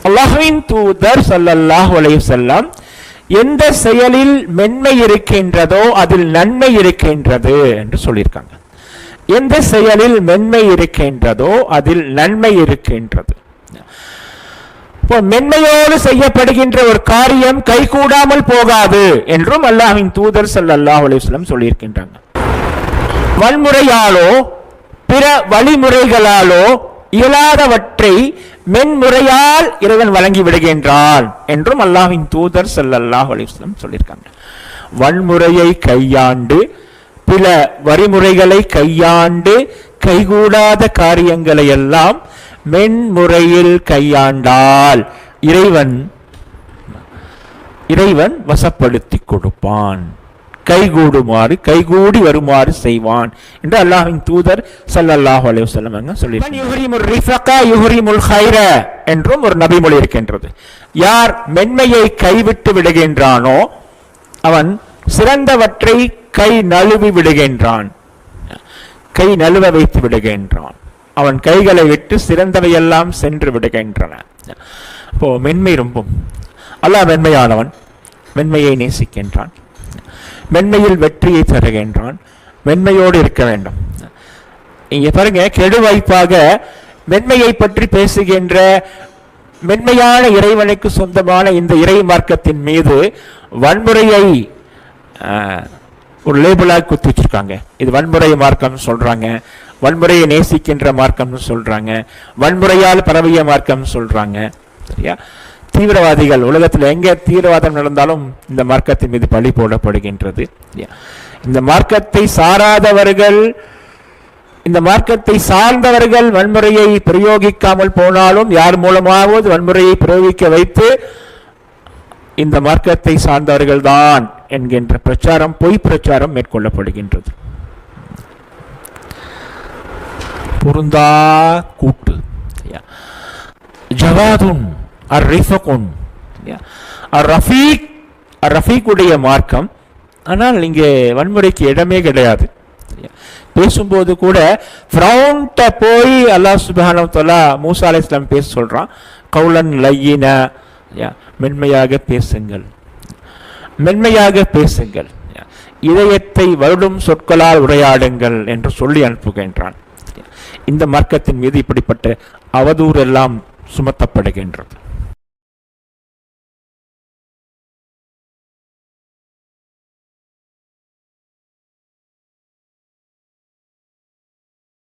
அல்லாஹ்வின் தூதர் ஸல்லல்லாஹு அலைஹி வஸல்லம் எந்த செயலில் மென்மை இருக்கின்றதோ அதில் நன்மை இருக்கின்றது என்று சொல்லியிருக்காங்க. எந்த செயலில் மென்மை இருக்கின்றதோ அதில் நன்மை இருக்கின்றது. இப்போ மென்மையோடு செய்யப்படுகின்ற ஒரு காரியம் கைகூடாமல் போகாது என்றும் அல்லாஹ்வின் தூதர் ஸல்லல்லாஹு அலைஹி வஸல்லம் சொல்லியிருக்கின்றாங்க. வன்முறையாலோ பிற வழிமுறைகளாலோ இயலாதவற்றை மென்முறையால் இறைவன் வழங்கி விடுகின்றான் என்றும் அல்லாஹ்வின் தூதர் ஸல்லல்லாஹு அலைஹி வஸல்லம் சொல்லியிருக்காங்க. வன்முறையை கையாண்டு பிற வழிமுறைகளை கையாண்டு கைகூடாத காரியங்களை எல்லாம் மென்முறையில் கையாண்டால் இறைவன் வசப்படுத்தி கொடுப்பான், கைகூடுமாறு கைகூடி வருமாறு செய்வான் என்று அல்லாஹ்வின் தூதர் ஸல்லல்லாஹு அலைஹி வஸல்லம் சொல்லியிருக்கிறார். என்றும் ஒரு நபிமொழி இருக்கின்றது. யார் மென்மையை கைவிட்டு விடுகின்றானோ அவன் சிறந்தவற்றை கை நழுவி விடுகின்றான், கை நழுவ வைத்து விடுகின்றான். அவன் கைகளை விட்டு சிறந்தவையெல்லாம் சென்று விடுகின்றன. அப்போ மென்மை ரொம்ப அல்லாஹ் மென்மையானவன், மென்மையை நேசிக்கின்றான், மென்மையில் வெற்றியை தருகின்றான், மென்மையோடு இருக்க வேண்டும். இங்க பாருங்க, கெடுவாய்ப்பாக மென்மையை பற்றி பேசுகின்ற மென்மையான இறைவனுக்கு சொந்தமான இந்த இறை மார்க்கத்தின் மீது வன்முறையை ஒரு லேபிளாக குத்தி வச்சிருக்காங்க. இது வன்முறை மார்க்கம் சொல்றாங்க, வன்முறையை நேசிக்கின்ற மார்க்கம் சொல்றாங்க, வன்முறையால் பரவிய மார்க்கம் சொல்றாங்க. சரியா? தீவிரவாதிகள் உலகத்தில் எங்கே தீவிரவாதம் நடந்தாலும் இந்த மார்க்கத்தின் மீது பழி போடப்படுகின்றது. இந்த மார்க்கத்தை சாராதவர்கள், இந்த மார்க்கத்தை சார்ந்தவர்கள் வன்முறையை பிரயோகிக்காமல் போனாலும் யார் மூலமாவது வன்முறையை பிரயோகிக்க வைத்து இந்த மார்க்கத்தை சார்ந்தவர்கள் தான் என்கின்ற பிரச்சாரம், பொய் பிரச்சாரம் மேற்கொள்ளப்படுகின்றது. பொருந்தா கூட்டு, ஜவாதுன் அர்-ரிஃபகுன், ரஃபீக்குடைய மார்க்கம். ஆனால் இங்கே வன்முறைக்கு இடமே கிடையாது. பேசும்போது கூட ஃப்ரௌண்ட போய் அல்லாஹ் சுப்ஹானஹு வ தஆலா மூசா அலைஹிஸ்ஸலாம் பேச சொல்றான். கௌலன் லய்யின, மென்மையாக பேசுங்கள், மென்மையாக பேசுங்கள், இதயத்தை வருடும் சொற்களால் உரையாடுங்கள் என்று சொல்லி அனுப்புகின்றான். இந்த மார்க்கத்தின் மீது இப்படிப்பட்ட அவதூறு எல்லாம் சுமத்தப்படுகின்றது.